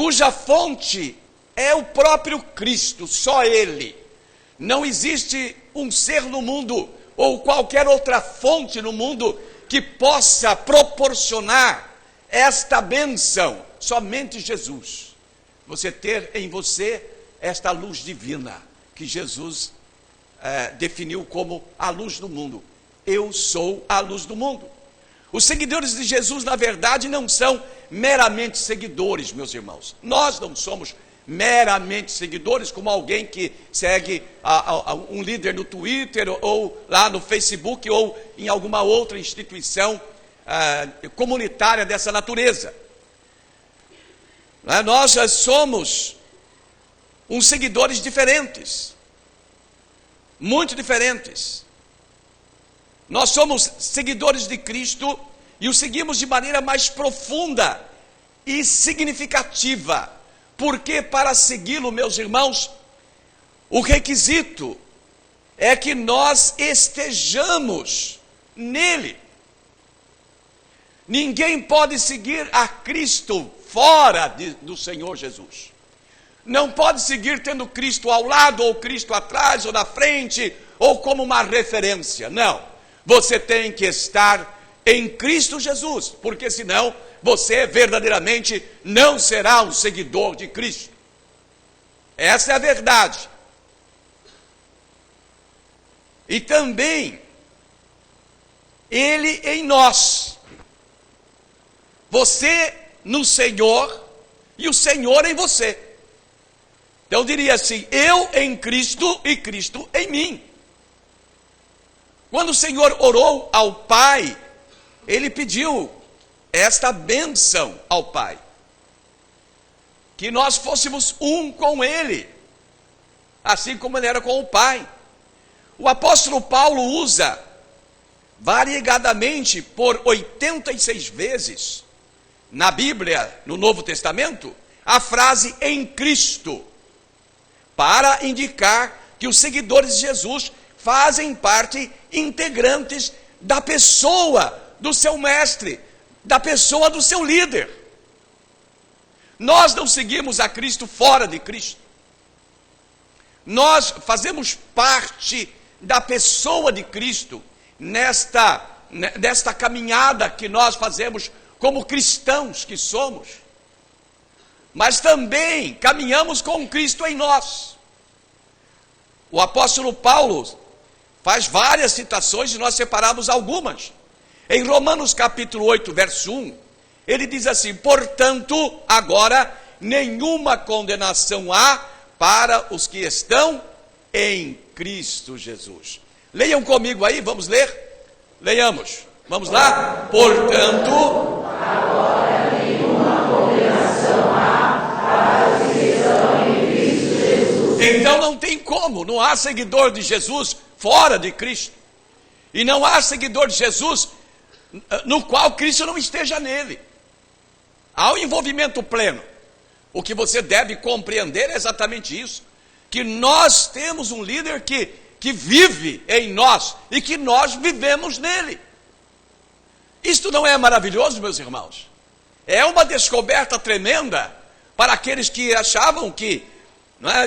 cuja fonte é o próprio Cristo, só Ele. Não existe um ser no mundo ou qualquer outra fonte no mundo que possa proporcionar esta bênção, somente Jesus. Você ter em você esta luz divina que Jesus definiu como a luz do mundo. Eu sou a luz do mundo. Os seguidores de Jesus, na verdade, não são meramente seguidores, meus irmãos. Nós não somos meramente seguidores, como alguém que segue um líder no Twitter, ou lá no Facebook, ou em alguma outra instituição comunitária dessa natureza. Nós somos uns seguidores diferentes, muito diferentes. Nós somos seguidores de Cristo e o seguimos de maneira mais profunda e significativa. Porque para segui-lo, meus irmãos, o requisito é que nós estejamos nele. Ninguém pode seguir a Cristo fora do Senhor Jesus. Não pode seguir tendo Cristo ao lado, ou Cristo atrás, ou na frente, ou como uma referência. Não. Você tem que estar em Cristo Jesus, porque senão você verdadeiramente não será um seguidor de Cristo. Essa é a verdade. E também Ele em nós. Você no Senhor e o Senhor em você. Então eu diria assim: eu em Cristo e Cristo em mim. Quando o Senhor orou ao Pai, Ele pediu esta bênção ao Pai, que nós fôssemos um com Ele, assim como Ele era com o Pai. O apóstolo Paulo usa variegadamente por 86 vezes na Bíblia, no Novo Testamento, a frase em Cristo, para indicar que os seguidores de Jesus fazem parte integrantes da pessoa do seu mestre, da pessoa do seu líder. Nós não seguimos a Cristo fora de Cristo. Nós fazemos parte da pessoa de Cristo nesta caminhada que nós fazemos como cristãos que somos. Mas também caminhamos com Cristo em nós. O apóstolo Paulo faz várias citações e nós separamos algumas. Em Romanos capítulo 8, verso 1, ele diz assim: portanto, agora nenhuma condenação há para os que estão em Cristo Jesus. Leiam comigo aí, vamos ler? Leiamos, vamos lá? Portanto, agora nenhuma condenação há para os que estão em Cristo Jesus. Então não tem como, não há seguidor de Jesus fora de Cristo. E não há seguidor de Jesus no qual Cristo não esteja nele. Há um envolvimento pleno. O que você deve compreender é exatamente isso, que nós temos um líder que vive em nós e que nós vivemos nele. Isto não é maravilhoso, meus irmãos? É uma descoberta tremenda para aqueles que achavam que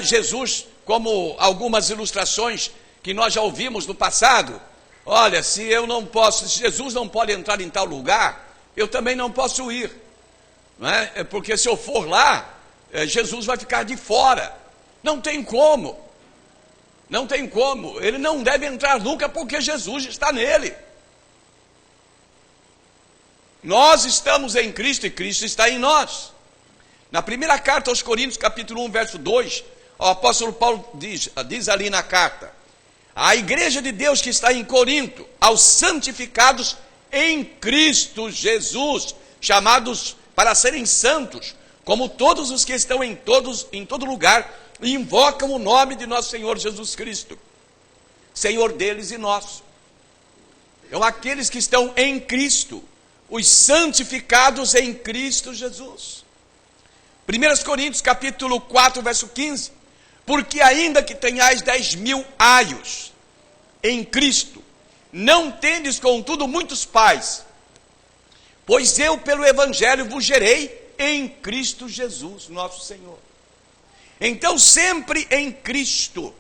Jesus, como algumas ilustrações que nós já ouvimos no passado, olha, se Jesus não pode entrar em tal lugar, eu também não posso ir, porque se eu for lá, Jesus vai ficar de fora. Não tem como, ele não deve entrar nunca, porque Jesus está nele. Nós estamos em Cristo e Cristo está em nós. Na primeira carta aos Coríntios, capítulo 1, verso 2, o apóstolo Paulo diz ali na carta: a igreja de Deus que está em Corinto, aos santificados em Cristo Jesus, chamados para serem santos, como todos os que estão em todo lugar, e invocam o nome de nosso Senhor Jesus Cristo, Senhor deles e nosso. Então aqueles que estão em Cristo, os santificados em Cristo Jesus. 1 Coríntios capítulo 4, verso 15, porque ainda que tenhais 10.000 aios em Cristo, não tendes contudo muitos pais, pois eu pelo Evangelho vos gerei em Cristo Jesus, nosso Senhor. Então, sempre em Cristo.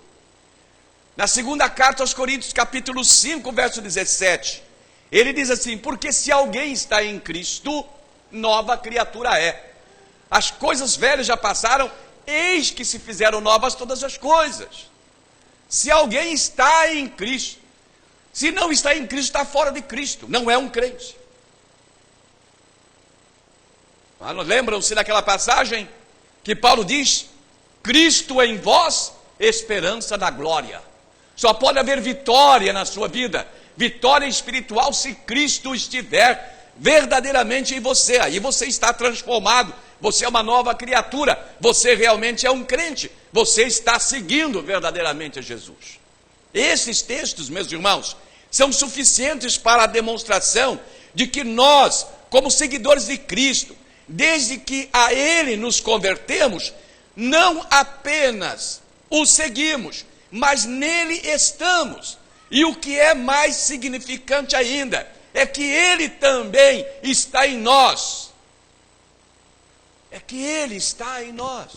Na segunda carta aos Coríntios, capítulo 5, verso 17, ele diz assim: porque se alguém está em Cristo, nova criatura é. As coisas velhas já passaram, eis que se fizeram novas todas as coisas. Se alguém está em Cristo, se não está em Cristo, está fora de Cristo, não é um crente. Lembram-se daquela passagem que Paulo diz: Cristo em vós, esperança da glória. Só pode haver vitória na sua vida, vitória espiritual, se Cristo estiver verdadeiramente em você. Aí você está transformado, você é uma nova criatura, você realmente é um crente, você está seguindo verdadeiramente a Jesus. Esses textos, meus irmãos, são suficientes para a demonstração de que nós, como seguidores de Cristo, desde que a Ele nos convertemos, não apenas o seguimos, mas nele estamos. E o que é mais significante ainda, é que Ele também está em nós. É que Ele está em nós.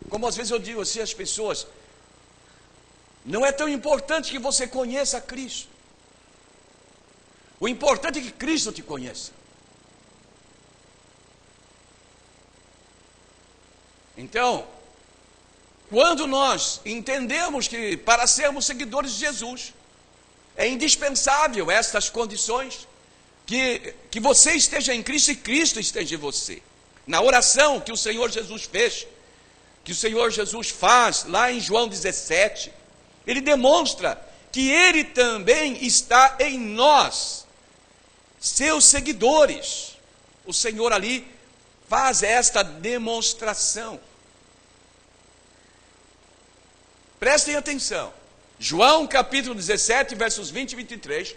Como às vezes eu digo assim às pessoas: não é tão importante que você conheça Cristo. O importante é que Cristo te conheça. Então, quando nós entendemos que para sermos seguidores de Jesus, é indispensável estas condições, que você esteja em Cristo e Cristo esteja em você. Na oração que o Senhor Jesus fez, que o Senhor Jesus faz lá em João 17, ele demonstra que Ele também está em nós, seus seguidores. O Senhor ali faz esta demonstração. Prestem atenção, João capítulo 17, versos 20 e 23,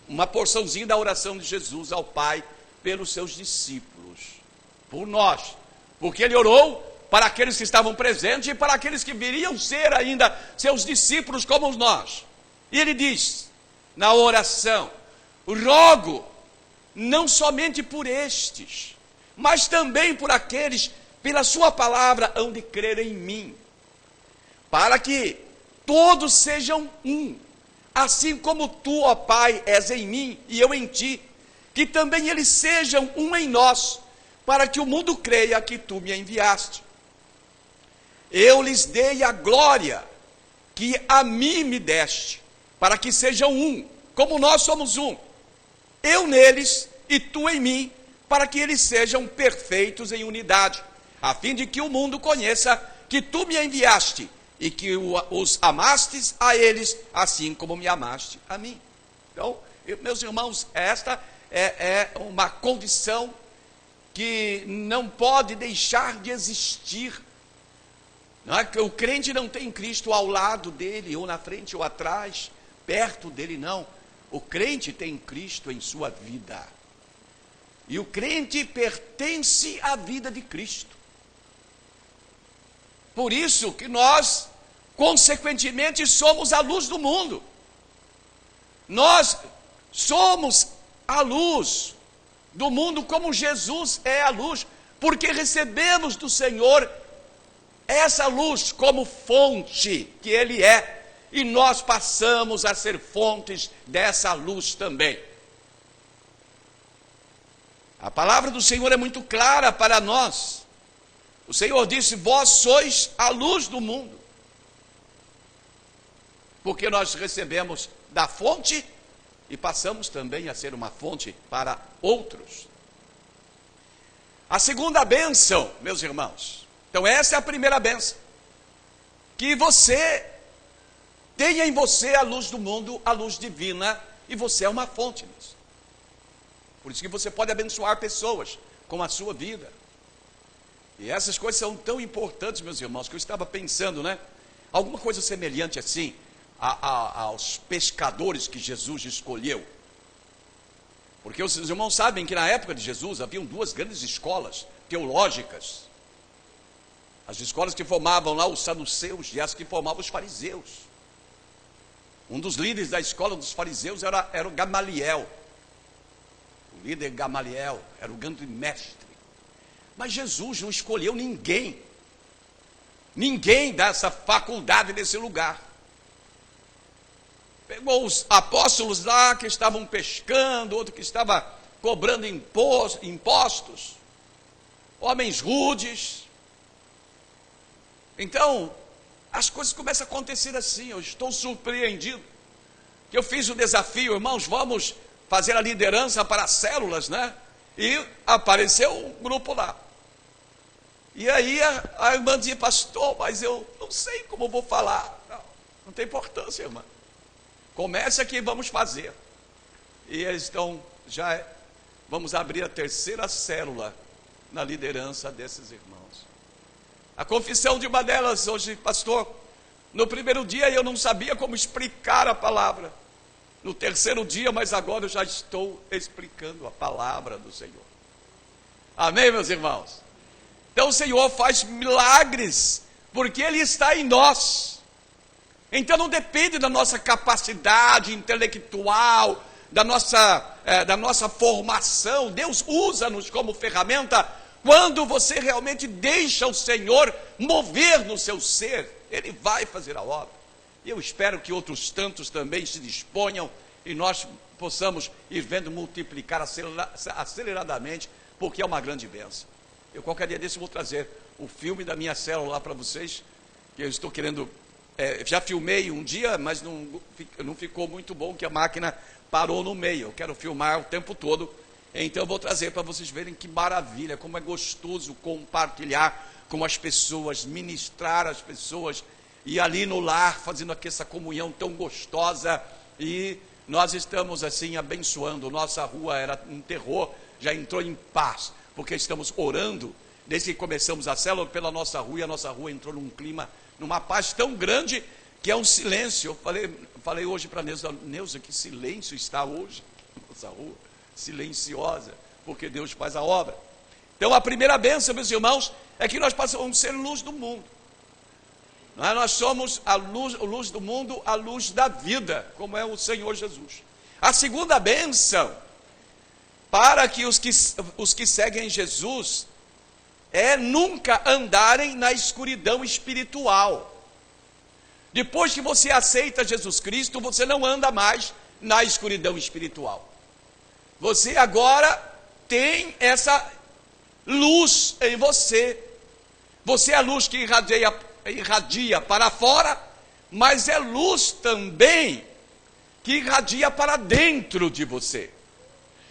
uma porçãozinha da oração de Jesus ao Pai pelos seus discípulos, por nós, porque Ele orou para aqueles que estavam presentes e para aqueles que viriam ser ainda seus discípulos como nós. E Ele diz na oração: rogo não somente por estes, mas também por aqueles pela sua palavra hão de crer em mim, para que todos sejam um, assim como tu, ó Pai, és em mim e eu em ti, que também eles sejam um em nós, para que o mundo creia que tu me enviaste. Eu lhes dei a glória que a mim me deste, para que sejam um, como nós somos um, eu neles e tu em mim, para que eles sejam perfeitos em unidade, a fim de que o mundo conheça que tu me enviaste e que os amastes a eles, assim como me amaste a mim. Então, meus irmãos, esta é uma condição que não pode deixar de existir. Não é? O crente não tem Cristo ao lado dele, ou na frente ou atrás, perto dele, não. O crente tem Cristo em sua vida. E o crente pertence à vida de Cristo. Por isso que nós, consequentemente, somos a luz do mundo. Nós somos a luz do mundo como Jesus é a luz, porque recebemos do Senhor essa luz como fonte que Ele é, e nós passamos a ser fontes dessa luz também. A palavra do Senhor é muito clara para nós. O Senhor disse: vós sois a luz do mundo, porque nós recebemos da fonte e passamos também a ser uma fonte para outros. A segunda bênção, meus irmãos, então essa é a primeira bênção, que você tenha em você a luz do mundo, a luz divina, e você é uma fonte disso. Por isso que você pode abençoar pessoas com a sua vida. E essas coisas são tão importantes, meus irmãos, que eu estava pensando, né? Alguma coisa semelhante assim aos pescadores que Jesus escolheu. Porque os irmãos sabem que na época de Jesus haviam duas grandes escolas teológicas. As escolas que formavam lá os saduceus e as que formavam os fariseus. Um dos líderes da escola dos fariseus era o Gamaliel. O líder Gamaliel era o grande mestre. Mas Jesus não escolheu ninguém dessa faculdade, desse lugar. Pegou os apóstolos lá que estavam pescando, outro que estava cobrando impostos, homens rudes. Então, as coisas começam a acontecer assim. Eu estou surpreendido que eu fiz o desafio, irmãos, vamos fazer a liderança para as células, né? E apareceu um grupo lá. E aí a irmã dizia: pastor, mas eu não sei como eu vou falar. Não tem importância, irmã. Comece aqui e vamos fazer. E eles estão vamos abrir a terceira célula na liderança desses irmãos. A confissão de uma delas hoje: pastor, no primeiro dia eu não sabia como explicar a palavra. No terceiro dia, mas agora eu já estou explicando a palavra do Senhor. Amém, meus irmãos? Então o Senhor faz milagres, porque Ele está em nós. Então não depende da nossa capacidade intelectual, da nossa formação. Deus usa-nos como ferramenta quando você realmente deixa o Senhor mover no seu ser. Ele vai fazer a obra. E eu espero que outros tantos também se disponham e nós possamos ir vendo multiplicar aceleradamente, porque é uma grande bênção. Eu qualquer dia desse vou trazer o filme da minha célula lá para vocês, que eu estou querendo, já filmei um dia, mas não ficou muito bom, que a máquina parou no meio. Eu quero filmar o tempo todo, então eu vou trazer para vocês verem que maravilha, como é gostoso compartilhar com as pessoas, ministrar às pessoas, e ali no lar, fazendo aqui essa comunhão tão gostosa, e nós estamos assim abençoando. Nossa rua era um terror, já entrou em paz, porque estamos orando, desde que começamos a célula, pela nossa rua, e a nossa rua entrou num clima, numa paz tão grande, que é um silêncio. Eu falei hoje para Neuza, que silêncio está hoje, nossa rua, silenciosa, porque Deus faz a obra. Então a primeira bênção, meus irmãos, é que nós passamos a ser luz do mundo. Nós somos a luz do mundo, a luz da vida, como é o Senhor Jesus. A segunda bênção, para que os que seguem Jesus, é nunca andarem na escuridão espiritual. Depois que você aceita Jesus Cristo, você não anda mais na escuridão espiritual. Você agora tem essa luz em você. Você é a luz que irradia para fora, mas é luz também que irradia para dentro de você,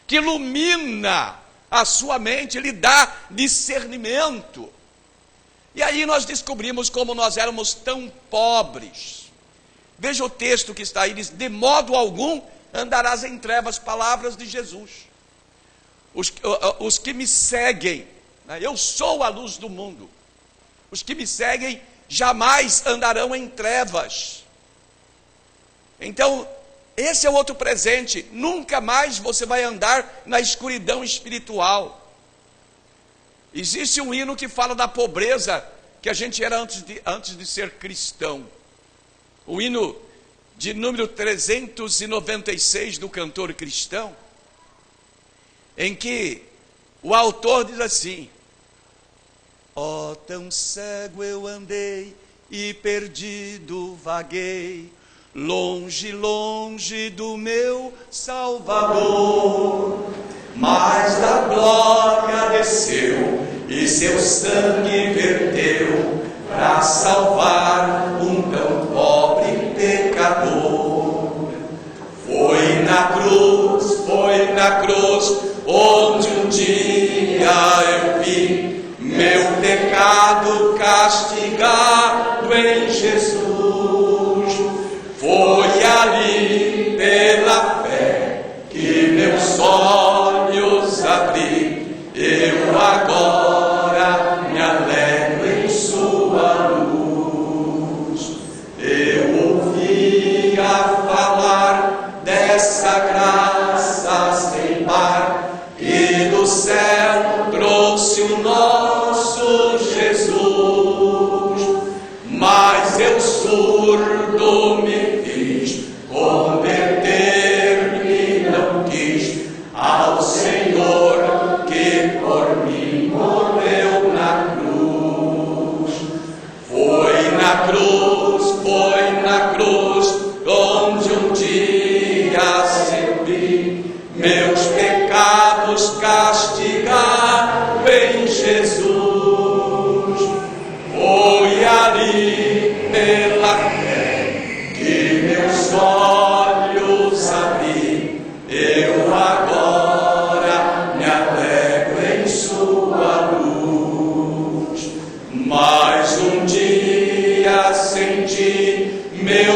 que ilumina a sua mente, lhe dá discernimento. E aí nós descobrimos como nós éramos tão pobres. Veja o texto que está aí, diz: de modo algum andarás em trevas, palavras de Jesus. Os que me seguem, eu sou a luz do mundo, os que me seguem jamais andarão em trevas. Então, esse é outro presente. Nunca mais você vai andar na escuridão espiritual. Existe um hino que fala da pobreza que a gente era antes de ser cristão. O hino de número 396 do cantor cristão, em que o autor diz assim: ó, tão cego eu andei e perdido vaguei, longe, longe do meu Salvador, mas da glória desceu e seu sangue verteu para salvar um tão pobre pecador. Foi na cruz onde um dia eu vi meu pecado castigado em Jesus. Foi ali pela fé que meus olhos abri. Eu agora me alegro em sua luz. Eu ouvia falar dessa graça sem par, e do céu trouxe o nosso Jesus. Mas eu surdo me fiz, converter-me não quis ao Senhor que por mim morreu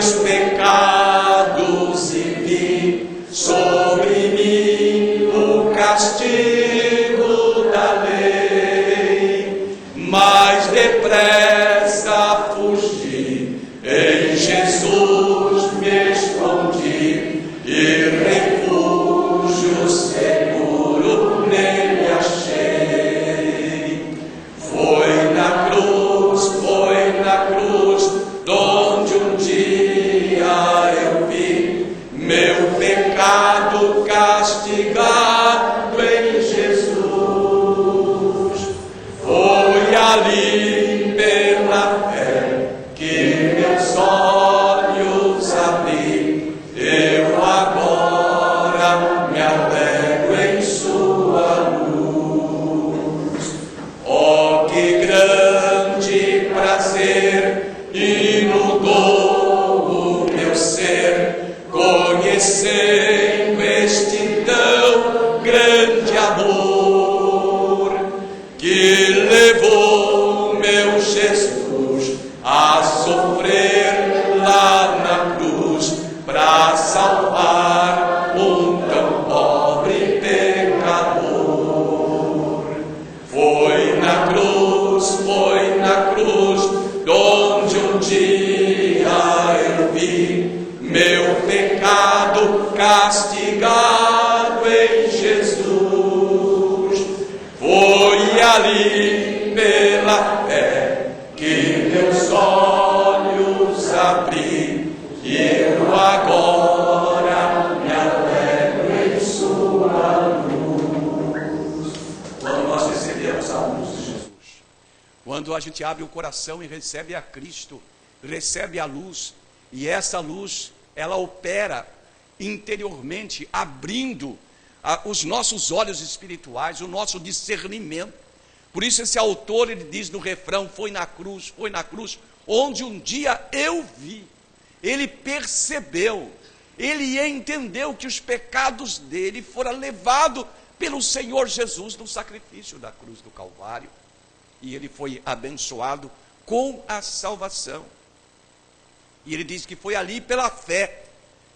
meus pecados e vi sobre mim o castigo da lei, mas depressa fugi, em Jesus me escondi, e refúgio seguro nele achei. Foi na cruz, donde um dia eu vi meu pecado castigado em Jesus. Foi ali pela fé que meus olhos abri, eu agora me alegro em sua luz. Oh, que grande prazer inundou o meu ser, conhecendo este tão grande amor, que levou meu Jesus a sofrer lá na cruz, para salvar um tão pobre pecador. Foi na cruz, donde um dia eu vi meu pecado castigado em Jesus. Foi ali pela fé que meus olhos abri, e eu agora me alegro em sua luz. Quando nós recebemos a luz de Jesus, quando a gente abre o coração e recebe a Cristo, recebe a luz, e essa luz, ela opera interiormente, abrindo os nossos olhos espirituais, o nosso discernimento. Por isso esse autor, ele diz no refrão, foi na cruz, onde um dia eu vi. Ele percebeu, ele entendeu que os pecados dele foram levados pelo Senhor Jesus no sacrifício da cruz do Calvário. E ele foi abençoado com a salvação. E ele diz que foi ali pela fé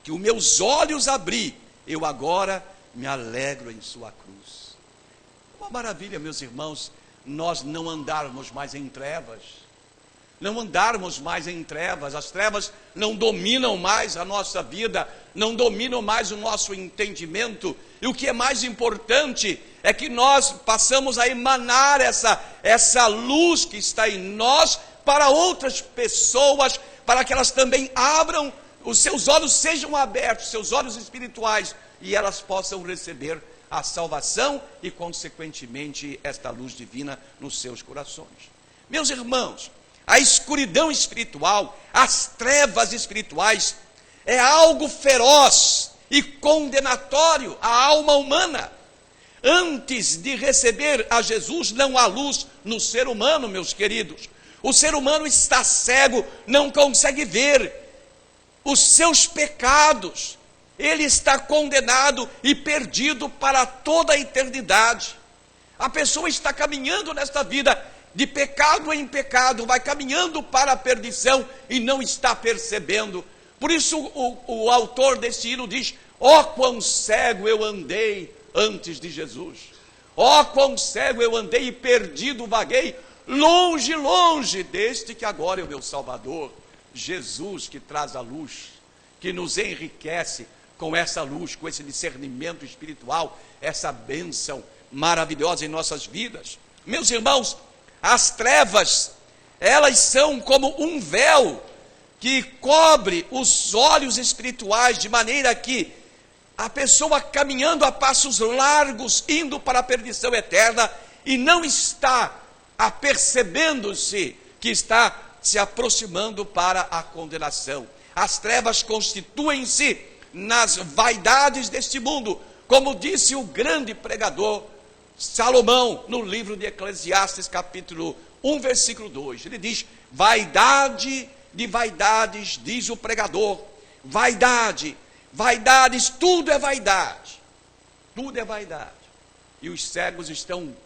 que os meus olhos abri, eu agora me alegro em sua cruz. Uma maravilha, meus irmãos, nós não andarmos mais em trevas. Não andarmos mais em trevas. As trevas não dominam mais a nossa vida, não dominam mais o nosso entendimento. E o que é mais importante é que nós passamos a emanar essa luz que está em nós para outras pessoas, para que elas também abram, os seus olhos sejam abertos, seus olhos espirituais, e elas possam receber a salvação e, consequentemente, esta luz divina nos seus corações. Meus irmãos, a escuridão espiritual, as trevas espirituais, é algo feroz e condenatório à alma humana. Antes de receber a Jesus, não há luz no ser humano, meus queridos. O ser humano está cego, não consegue ver os seus pecados. Ele está condenado e perdido para toda a eternidade. A pessoa está caminhando nesta vida de pecado em pecado, vai caminhando para a perdição e não está percebendo. Por isso o autor desse hino diz: ó quão cego eu andei antes de Jesus, ó quão cego eu andei e perdido vaguei, longe, longe deste que agora é o meu Salvador. Jesus, que traz a luz, que nos enriquece com essa luz, com esse discernimento espiritual, essa bênção maravilhosa em nossas vidas. Meus irmãos, as trevas, elas são como um véu que cobre os olhos espirituais, de maneira que a pessoa caminhando a passos largos, indo para a perdição eterna, e não está apercebendo-se que está se aproximando para a condenação. As trevas constituem-se nas vaidades deste mundo, como disse o grande pregador Salomão no livro de Eclesiastes, capítulo 1, versículo 2. Ele diz: vaidade de vaidades, diz o pregador, vaidade, vaidades, tudo é vaidade, tudo é vaidade. E os cegos estão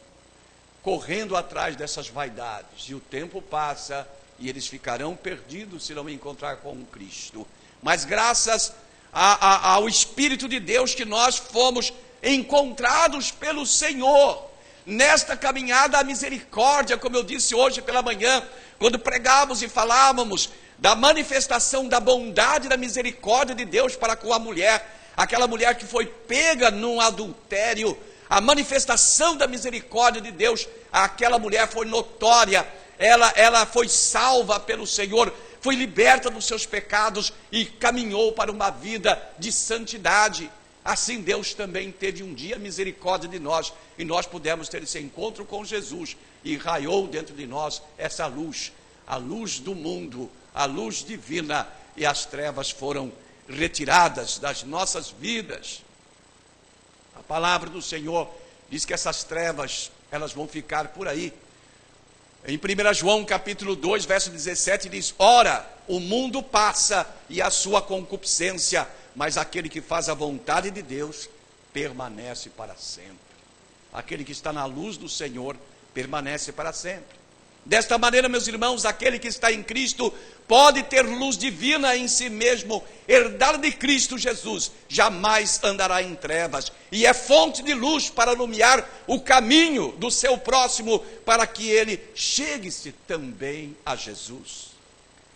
correndo atrás dessas vaidades, e o tempo passa e eles ficarão perdidos se não encontrar com Cristo. Mas graças ao Espírito de Deus que nós fomos encontrados pelo Senhor, nesta caminhada à misericórdia, como eu disse hoje pela manhã, quando pregávamos e falávamos da manifestação da bondade e da misericórdia de Deus para com a mulher, aquela mulher que foi pega num adultério, a manifestação da misericórdia de Deus, aquela mulher foi notória, ela foi salva pelo Senhor, foi liberta dos seus pecados e caminhou para uma vida de santidade. Assim Deus também teve um dia misericórdia de nós, e nós pudemos ter esse encontro com Jesus, e raiou dentro de nós essa luz, a luz do mundo, a luz divina, e as trevas foram retiradas das nossas vidas. A palavra do Senhor diz que essas trevas, elas vão ficar por aí. Em 1 João capítulo 2, verso 17, diz: ora, o mundo passa e a sua concupiscência, mas aquele que faz a vontade de Deus permanece para sempre. Aquele que está na luz do Senhor permanece para sempre. Desta maneira, meus irmãos, aquele que está em Cristo pode ter luz divina em si mesmo, herdar de Cristo Jesus, jamais andará em trevas, e é fonte de luz para iluminar o caminho do seu próximo, para que ele chegue-se também a Jesus.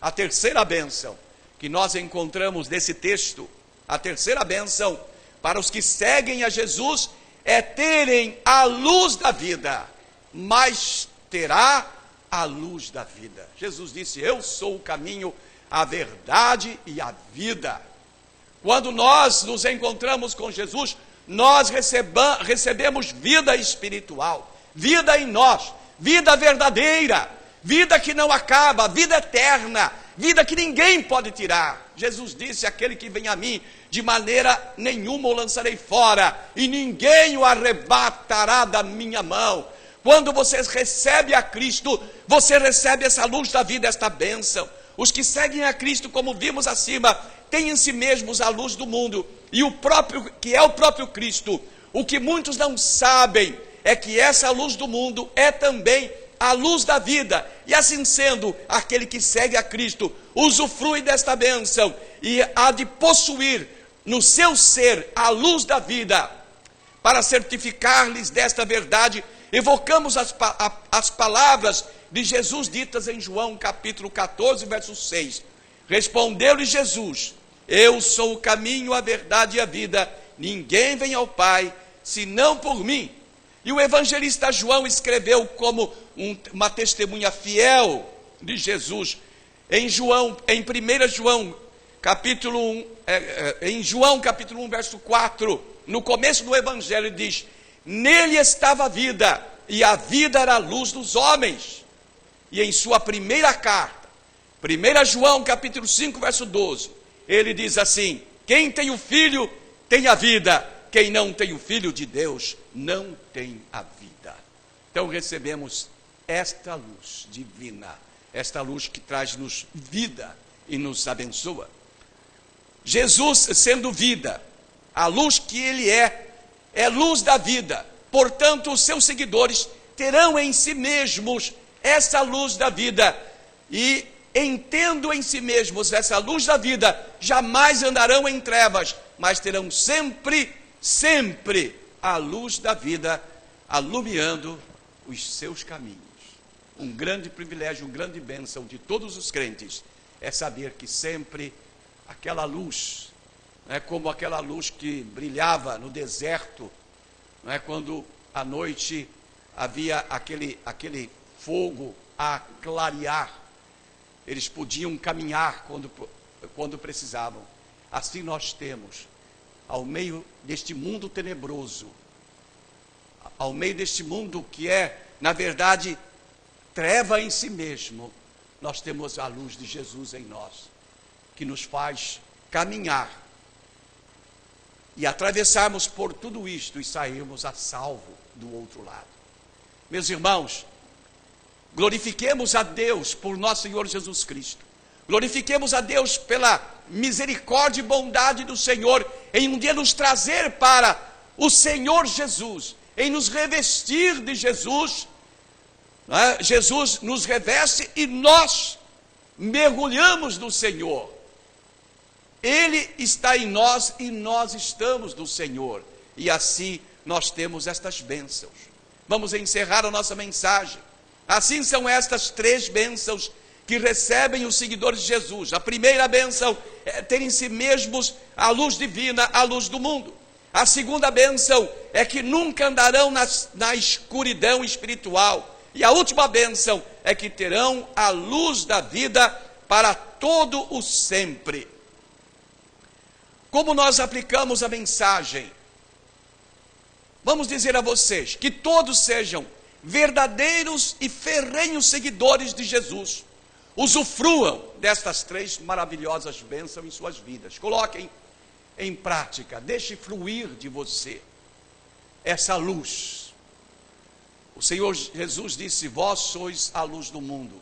A terceira bênção que nós encontramos nesse texto, a terceira bênção para os que seguem a Jesus, é terem a luz da vida, mas terá a luz da vida. Jesus disse: eu sou o caminho, a verdade e a vida. Quando nós nos encontramos com Jesus, nós recebemos vida espiritual, vida em nós, vida verdadeira, vida que não acaba, vida eterna, vida que ninguém pode tirar. Jesus disse: aquele que vem a mim, de maneira nenhuma o lançarei fora, e ninguém o arrebatará da minha mão. Quando você recebe a Cristo, você recebe essa luz da vida, esta bênção. Os que seguem a Cristo, como vimos acima, têm em si mesmos a luz do mundo, e o próprio, que é o próprio Cristo. O que muitos não sabem é que essa luz do mundo é também a luz da vida, e assim sendo, aquele que segue a Cristo usufrui desta bênção, e há de possuir no seu ser a luz da vida. Para certificar-lhes desta verdade, evocamos as palavras de Jesus ditas em João capítulo 14, verso 6. Respondeu-lhe Jesus: eu sou o caminho, a verdade e a vida, ninguém vem ao Pai senão por mim. E o evangelista João escreveu como uma testemunha fiel de Jesus em 1 João capítulo 1, em João capítulo 1, verso 4, no começo do evangelho diz: nele estava a vida, e a vida era a luz dos homens. E em sua primeira carta, 1 João capítulo 5, verso 12, ele diz assim: quem tem o Filho tem a vida, quem não tem o Filho de Deus não tem a vida. Então recebemos esta luz divina, esta luz que traz-nos vida e nos abençoa. Jesus sendo vida, a luz que ele é luz da vida. Portanto, os seus seguidores terão em si mesmos essa luz da vida, e entendo em si mesmos essa luz da vida, jamais andarão em trevas, mas terão sempre a luz da vida alumiando os seus caminhos. Um grande privilégio, uma grande bênção de todos os crentes é saber que sempre aquela luz, como aquela luz que brilhava no deserto, quando à noite havia aquele fogo a clarear, eles podiam caminhar quando precisavam. Assim nós temos, ao meio deste mundo tenebroso, ao meio deste mundo que é, na verdade, treva em si mesmo, nós temos a luz de Jesus em nós, que nos faz caminhar e atravessarmos por tudo isto e sairmos a salvo do outro lado. Meus irmãos, glorifiquemos a Deus por nosso Senhor Jesus Cristo. Glorifiquemos a Deus pela misericórdia e bondade do Senhor em um dia nos trazer para o Senhor Jesus, em nos revestir de Jesus. Jesus nos reveste e nós mergulhamos no Senhor, Ele está em nós e nós estamos no Senhor. E assim nós temos estas bênçãos. Vamos encerrar a nossa mensagem. Assim são estas 3 bênçãos que recebem os seguidores de Jesus. A primeira bênção é ter em si mesmos a luz divina, a luz do mundo. A segunda bênção é que nunca andarão na escuridão espiritual. E a última bênção é que terão a luz da vida para todo o sempre. Como nós aplicamos a mensagem? Vamos dizer a vocês que todos sejam verdadeiros e ferrenhos seguidores de Jesus. Usufruam destas 3 maravilhosas bênçãos em suas vidas. Coloquem em prática, deixe fluir de você essa luz. O Senhor Jesus disse: vós sois a luz do mundo.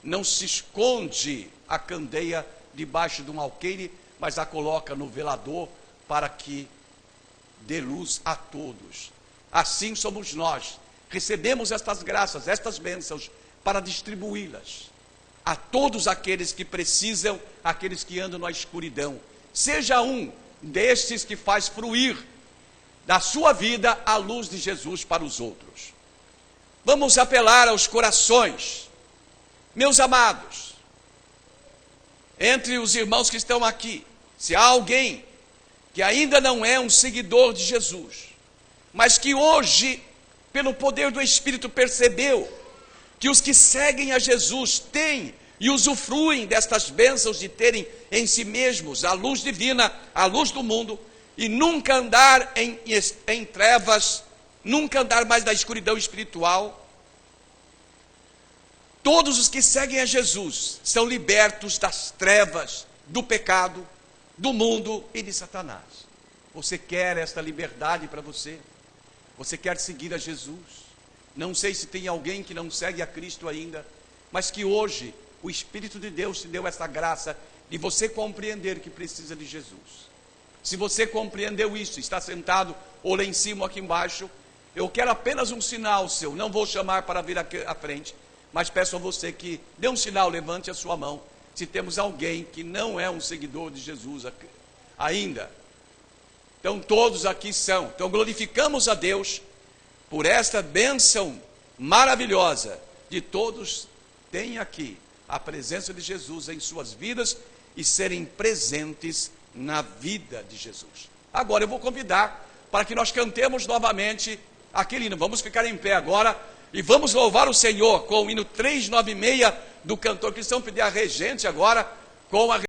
Não se esconde a candeia debaixo de um alqueire, mas a coloca no velador para que dê luz a todos. Assim somos nós. Recebemos estas graças, estas bênçãos, para distribuí-las a todos aqueles que precisam, aqueles que andam na escuridão. Seja um destes que faz fluir da sua vida a luz de Jesus para os outros. Vamos apelar aos corações. Meus amados, entre os irmãos que estão aqui, se há alguém que ainda não é um seguidor de Jesus, mas que hoje, pelo poder do Espírito, percebeu que os que seguem a Jesus têm e usufruem destas bênçãos de terem em si mesmos a luz divina, a luz do mundo, e nunca andar em trevas, nunca andar mais na escuridão espiritual. Todos os que seguem a Jesus são libertos das trevas, do pecado, do mundo e de Satanás. Você quer esta liberdade para você? Você quer seguir a Jesus? Não sei se tem alguém que não segue a Cristo ainda, mas que hoje o Espírito de Deus te deu essa graça de você compreender que precisa de Jesus. Se você compreendeu isso, está sentado ou lá em cima ou aqui embaixo, eu quero apenas um sinal seu. Não vou chamar para vir aqui à frente, mas peço a você que dê um sinal, levante a sua mão, se temos alguém que não é um seguidor de Jesus ainda. Então todos aqui são. Então glorificamos a Deus por esta bênção maravilhosa de todos terem aqui a presença de Jesus em suas vidas e serem presentes na vida de Jesus. Agora eu vou convidar para que nós cantemos novamente aquele hino. Vamos ficar em pé agora e vamos louvar o Senhor com o hino 396 do cantor cristão. Pedir a regente agora com a